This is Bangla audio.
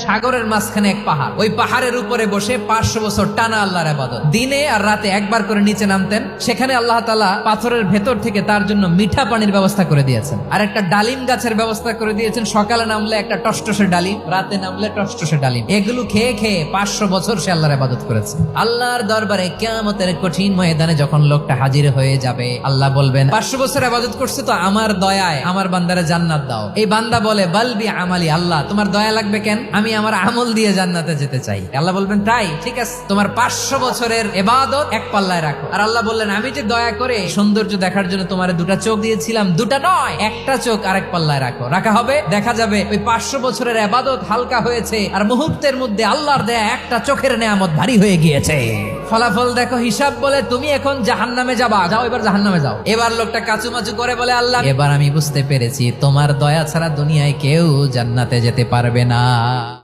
সাগরের মাঝখানে এক পাহাড়, ওই পাহাড়ের উপরে বসে 500 বছর টানা আল্লাহর ইবাদত। দিনে আর রাতে একবার করে নিচে নামতেন। সেখানে আল্লাহ তাআলা পাথরের ভেতর থেকে তার জন্য মিঠা পানির ব্যবস্থা করে দিয়েছেন, আর একটা ডালিম গাছের ব্যবস্থা করে দিয়েছেন। সকালে নামলে একটা টসটসে ডালিম, রাতে নামলে টসটসে ডালিম। এগুলো খেয়ে খেয়ে 500 বছর সে আল্লাহর ইবাদত করেছে। আল্লাহর দরবারে কিয়ামতের কঠিন ময়দানে যখন লোকটা হাজির হয়ে যাবে, আল্লাহ বলবেন 500 বছর ইবাদত করছে তো আমার দয়ায় আমার বান্দারে জান্নাত দাও। এই বান্দা বলে বালবি আমালি, আল্লাহ তোমার দয়া লাগবে কেন, আমি আমার আমল দিয়ে জান্নাতে যেতে চাই। আল্লাহ বলবেন তাই, ঠিক আছে, তোমার 500 বছরের ইবাদত এক পাল্লায় রাখো। আর আল্লাহ বললেন আমি যে দয়া করে সৌন্দর্য দেখার জন্য তোমার 2টা চোখ দিয়েছিলাম, 2টা নয়, একটা চোখ আরেক পাল্লায় রাখো। রাখা হবে, দেখা যাবে ওই 500 বছরের ইবাদত হালকা হয়েছে, আর মুহূর্তের মধ্যে আল্লাহর দেয়া একটা চোখের নেয়ামত ভারী হয়ে গিয়েছে। ফলাফল দেখো, হিসাব বলে তুমি এখন জাহান্নামে যাবা, যাও এবার জাহান্নামে যাও। এবার লোকটা কাচুমাচু করে বলে আল্লাহ এবার আমি বুঝতে পেরেছি তোমার দয়া ছাড়া দুনিয়ায় কেউ জান্নাতে যেতে পারবে না।